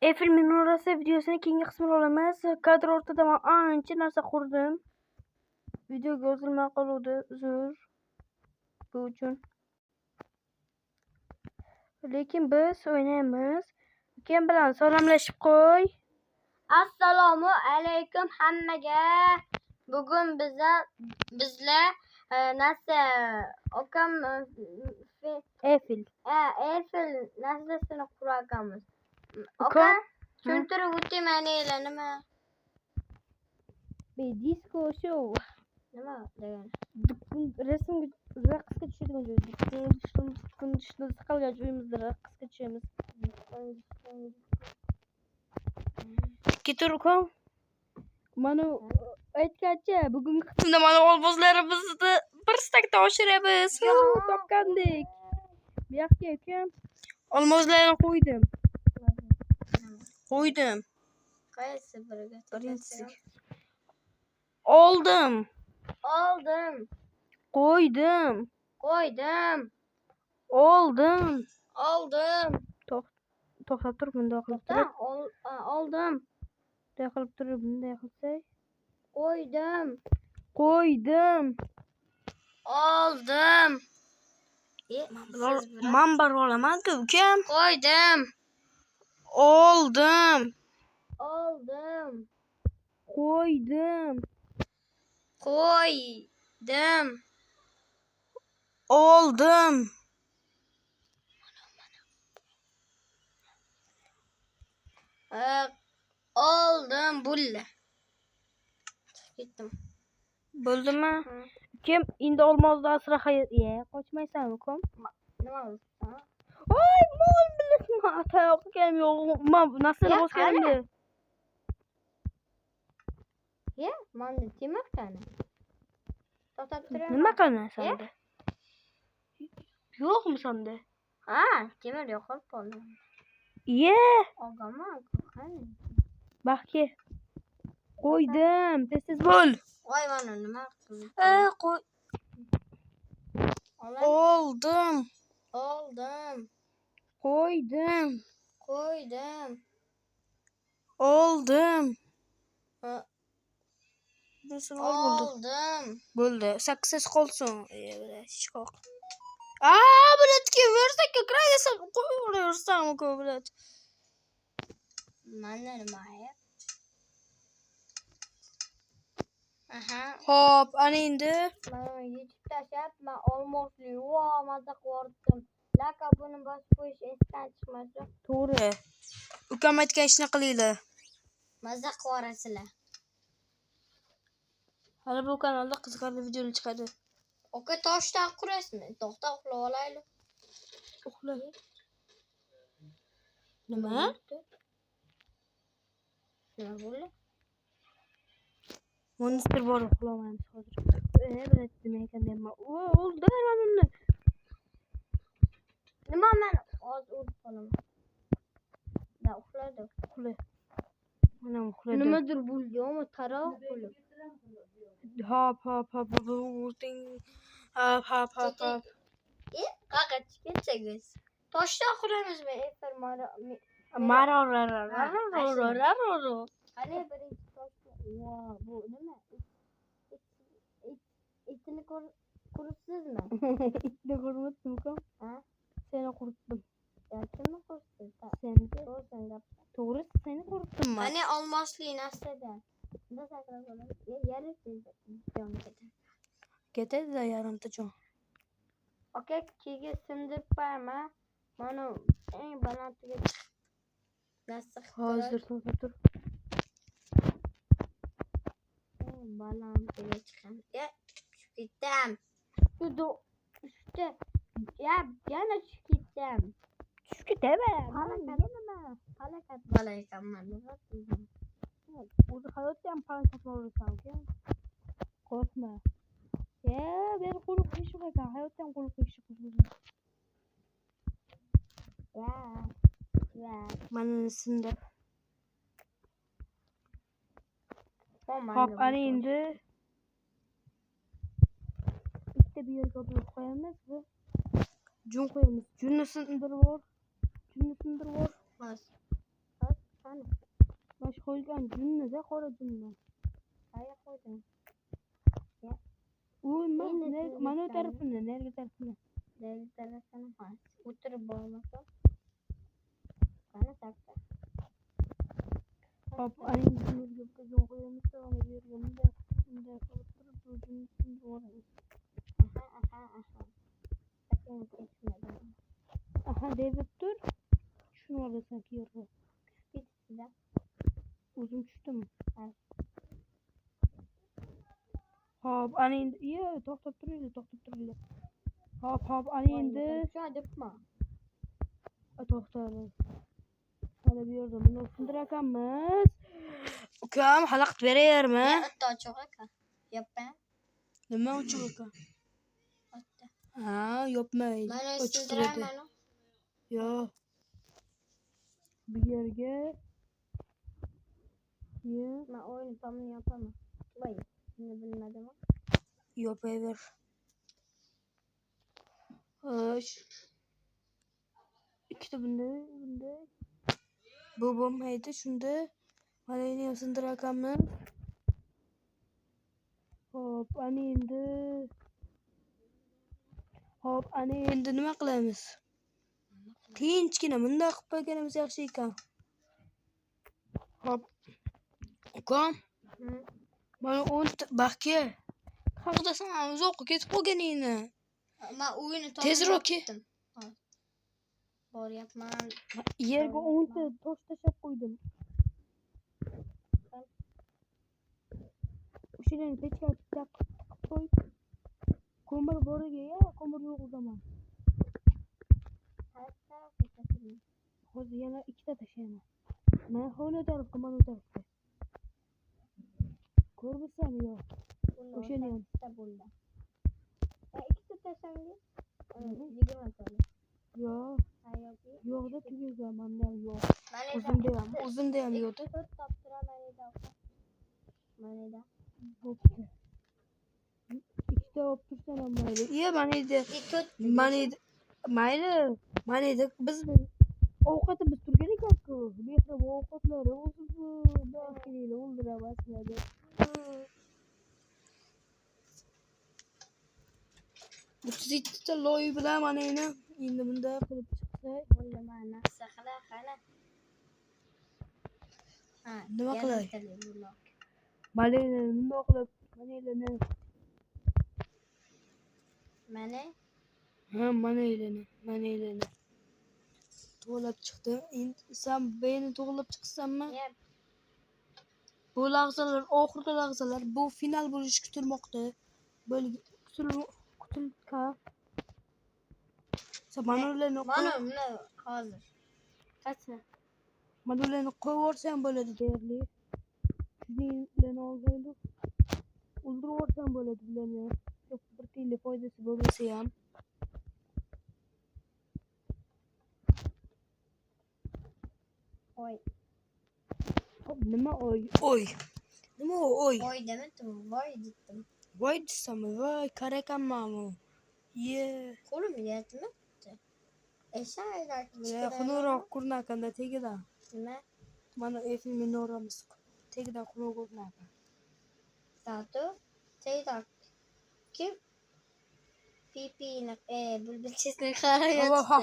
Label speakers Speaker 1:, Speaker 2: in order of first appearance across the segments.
Speaker 1: Eiffel minorasi videosini keyingi qismini olamiz. Kadr o'rtada men ancha narsa qurdim. Videoga yozilmay qoluvdi, uzr. Bu uchun. Lekin biz o'ynaymiz. Kim bilan salomlashib qo'y.
Speaker 2: Assalomu alaykum hammaga. Bugun bizlar narsa okam
Speaker 1: Eiffel
Speaker 2: narsasini quramiz. Oka tushuntirib o'tmayman nima?
Speaker 1: Disco show.
Speaker 2: Nima degan?
Speaker 1: Rasm raqsga tushadigan joy. Qisqalgan joyimizda raqsga tushamiz. Ketur ukam. Mana aytgancha bugungi qismda mana olmozlarimizni bir stakda oshiramiz. Topgandik. Bu yoqqa ukam. Olmozlarni qo'ydim.
Speaker 2: Qaysi biriga?
Speaker 1: Birinchisi. Oldim. Qo'ydim.
Speaker 2: Oldim.
Speaker 1: To'xtab tur, bunday qilib turib.
Speaker 2: Oldim.
Speaker 1: Bunday qilib turib, bunday qilsak.
Speaker 2: Qo'ydim. Oldim.
Speaker 1: Men bir olaman-ku, ukam.
Speaker 2: Qo'ydim.
Speaker 1: Oldim.
Speaker 2: Qo'ydim.
Speaker 1: Oldim.
Speaker 2: Oldim bulla. Ketdim.
Speaker 1: Bo'ldimi? Kim endi olmozda asra hayot. Qochmaysanmi, ukam?
Speaker 2: Nima bo'lsa?
Speaker 1: Oy, mol bilasizmi? Atayoqqa yo'q. Men narsani bosganimda.
Speaker 2: Manda temir qani? To'xtab turaman.
Speaker 1: Nima qilmaysan? Yo'qmi senda?
Speaker 2: Ha, temir yo'qolib qoldi. Olganman, qani?
Speaker 1: Baxki. Qo'ydim. Tez bo'l.
Speaker 2: Voy, mana nima qildim?
Speaker 1: Qo'y.
Speaker 2: Oldim.
Speaker 1: Qo'ydim.
Speaker 2: Oldim.
Speaker 1: Bo'ldi. 8 qolsin. Chiqoq. Biletga versakka kiraysa qo'yaversanmi, bilet.
Speaker 2: Mana nima?
Speaker 1: Xo'p, ana endi
Speaker 2: Mana yechib tashlab, men olmosli, maza qildim. Laka buni bosib qo'yish esdan chiqmasa.
Speaker 1: to'g'ri. Ukam aytgan ishni qilinglar.
Speaker 2: Maza qilarasizlar.
Speaker 1: Hali bu kanalda qiziqarli videolar chiqadi.
Speaker 2: Oka toshdan qurasizmi? To'xta, uxlab olaylik.
Speaker 1: Uxla. Nima?
Speaker 2: Nima bo'ldi?
Speaker 1: Monster bor uxlamaymiz hozir. Bilet nima ekan deyman. Oldi mana uni.
Speaker 2: Nima men hozir urib qolaman. Da uxladi.
Speaker 1: Mana uxladi.
Speaker 2: Nimadir bo'ldi, ammo taroq bo'ldi.
Speaker 1: Hop.
Speaker 2: Qaqa chiqsangiz. Toshdan quramizmi? Efir Qani birinchi toshni. Bu nima? Itini quribsizmi?
Speaker 1: Itni quribdim ukam. Seni quribdim.
Speaker 2: Kimni quribsiz?
Speaker 1: Seni.
Speaker 2: To'g'ri,
Speaker 1: Seni quribdim men.
Speaker 2: qani olmosli narsada. Bunda sakrab olamiz. Yarim jon
Speaker 1: Ketadi yarimta jon.
Speaker 2: Oka, keyga sindirib qo'yaman. Mana eng balandiga narsa
Speaker 1: Hozir to'xtab tur.
Speaker 2: Balandiga chiqamiz. Tushib ketdim. Yana tushib ketdim.
Speaker 1: Tushib ketaman.
Speaker 2: Halakat bola ekanman.
Speaker 1: O'zi hayotda ham harakat bo'lasan, uka. Qo'rqma. Ben qo'lib qiyshiq ekan. Hayotda ham qo'lib qiyshiq bo'ladi. Mana sindir. Hop, ana endi bitta bir yerga olib qo'yamiz va jun qo'yamiz. Junni sindirib bor. qo'yilgan junni-da, qora junni.
Speaker 2: Qayerga qo'yding?
Speaker 1: U emas,
Speaker 2: Endi
Speaker 1: mana
Speaker 2: siz
Speaker 1: bu tarafini, narigi tarafini.
Speaker 2: Deli tarafini has. O'tirib bo'lmasa. Qani takta.
Speaker 1: Hop, aning junniga qizim qo'yamiz, ona bergan. Bunday qilib turib, bu junni sindirib olamiz.
Speaker 2: Aha. Sakin ketmadim.
Speaker 1: Aha, deb tur. Tushunib olasan keyinroq.
Speaker 2: Bittida.
Speaker 1: O'zim tushdim.
Speaker 2: Ha.
Speaker 1: Hop, ana endi, to'xtab turinglar. Hop, ana endi.
Speaker 2: Chodibmi?
Speaker 1: To'xtadi. Mana bu yerda buni sindiramiz. Ukam, xalaqit berayapmi?
Speaker 2: O'tda ochiq aka. Yopma.
Speaker 1: Nima ochiq ekan?
Speaker 2: O'tda.
Speaker 1: Ha, yopmaydi.
Speaker 2: Mana
Speaker 1: Ochiq
Speaker 2: sindirayman.
Speaker 1: Yo'q. Bu yerga
Speaker 2: Men o'yin tomini yopaman. Voy, shuni bilmadim.
Speaker 1: yopaver. Xo'sh. Ikkita bunday. Bu bo'lmaydi, shunda mana endi sindiramiz. Hop, ana endi nima qilamiz? Tinchgina bunday qilib qo'yganimiz yaxshi ekan. Hop. Ukam, mana 10 bakka. Haqdasan, uzoqqa ketib qolganingni.
Speaker 2: Men o'yini
Speaker 1: Tezroq ke.
Speaker 2: Boryapman.
Speaker 1: Yerga 10 ta tosh tashlab qo'ydim. O'shalarni pechka qilib qo'y. Ko'mir boriga, ko'mir yo'q o zaman. Hozir yana 2 ta tashlayman. Men hovli tarafga, mana bu tarafga. Ko'ribsan yo'q? O'shani ham
Speaker 2: bo'ldi. 2 ta tashlangi. 20 tali.
Speaker 1: yo'q. Yo'qda tugagan, menda ham yo'q.
Speaker 2: Mana
Speaker 1: O'zimda ham yo'qda.
Speaker 2: to'rt toptiraman edi. Mana
Speaker 1: Bo'pti. 2 ta olib tursan ham mayli. Mana edi. Mana edi. Biz ovqatimiz turgan ekan-ku. Mehribon ovqatlari o'zi bu baxtlilar o'ldiramaslar. Bu 32 ta loy bilan mana endi bunday qilib chiqsak,
Speaker 2: mana saqla qani. Ha,
Speaker 1: nima qilay?
Speaker 2: Mana.
Speaker 1: Bunday qilib, mana elini. To'g'lab chiqdi. Endi sen beni to'g'lab chiqsanmi? Bu lahzalar, oxirgi lahzalar, bu final bo'lishi kutilmoqda. Kutilka. Sen mana
Speaker 2: hozir. Qachon?
Speaker 1: Mana ularni qo'yib yuborsam bo'ladi deyarli. Shuninglarni olgaylik. O'ldirib yuborsam bo'ladi bularni. Yo'q, bir tiyinli foydasi bo'lmasa ham.
Speaker 2: Oy.
Speaker 1: Nima oy? Nima oy?
Speaker 2: Oy demedim, voy dedim.
Speaker 1: Voy desammi? Voy, karakanman bu.
Speaker 2: Qo'lim yetmabdi. Esaylar.
Speaker 1: Xunroq ko'rinakanda tegida.
Speaker 2: Nima?
Speaker 1: Mana Eiffel minoramiz. Tegida xunroq ko'rinakan.
Speaker 2: Tato, tegda. Kim? Pipini, bulbulchasini qarayapti.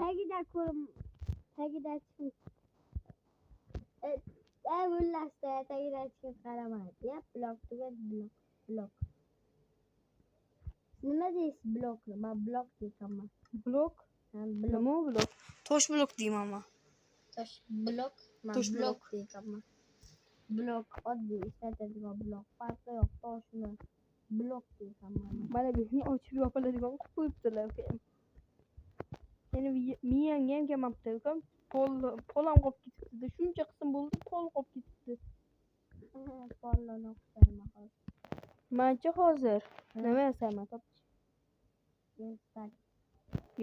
Speaker 2: Tagida ko'rim. Tagida chiqib. Bullashda tagida chiqib qaramaydi. Blok tugat blok. Nima deysiz blokni? Men blok deyman.
Speaker 1: Blok? Nima blok? Tosh blok deyman men.
Speaker 2: Tosh blok. Men blok deyman. Blok oddiy ishlatadigan blok. Farqi yo'q. Toshni blok deyman.
Speaker 1: Mana buni ochib yopiladigan qilib qo'yibdilar. Seni miyang ham kelmabdi, ukam. Polam qolib ketibdi. Shuncha qism bo'ldi, pol qolib ketibdi.
Speaker 2: Pollarni o'qitayman hozir.
Speaker 1: Mancha hozir. Nima yasaman, top.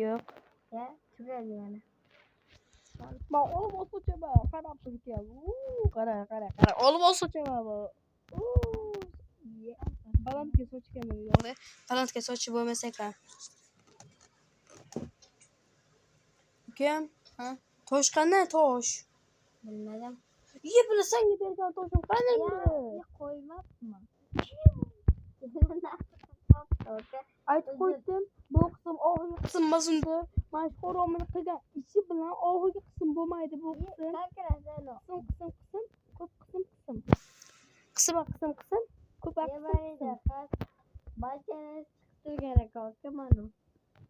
Speaker 1: Yo'q.
Speaker 2: Tugadi yana.
Speaker 1: Men olmos sochaman. Qarab turgan. Qara. Olmos sochaman bu. Balandga sochganman yo'q. Balandga sochib bo'lmasa ekan. Ukam,
Speaker 2: Ha?
Speaker 1: Toş qanday toş?
Speaker 2: Bilmedim.
Speaker 1: İyi bilasan ya bergan toşum qanday
Speaker 2: Ya koymazma.
Speaker 1: aytib qo'ydim. Bu qism oxirgi qism mazmunda mashhur omil qilgan ishi bilan oxirgi qism bo'lmaydi bu qism. Qism ko'p qism.
Speaker 2: Başınız çıktı gerek olsun bana.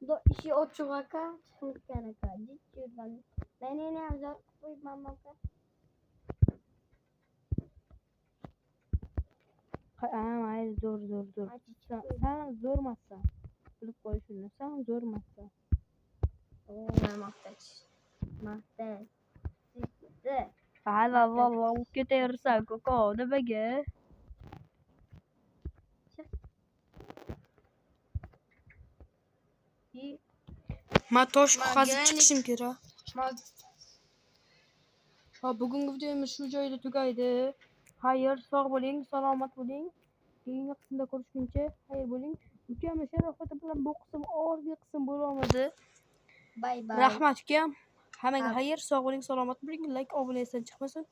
Speaker 2: Do işi o çuvaka çıkmış gerek olsun. Cidden. Ben yine yazar koymam baka.
Speaker 1: Hayır zo'r. Sen zo'rmasan. Bilib qo'y shuni. Sen zo'rmasan.
Speaker 2: Oo, mahtaç. Mahtaç. Çıktı.
Speaker 1: Allah u ketaversan koko nimaga? Men toshga hozir chiqishim kerak. Ha, bugungi videomiz shu joyda tugaydi. Xayr, sog' bo'ling, salomat bo'ling. Keyingi qismda ko'rishguncha xayr bo'ling. Ukam sharofati bilan bu qism oxirgi qism bo'lmadi.
Speaker 2: Bay bay.
Speaker 1: Rahmat ukam. Hammaga xayr, sog' bo'ling, salomat bo'ling. Like, obuna esdan chiqmasin.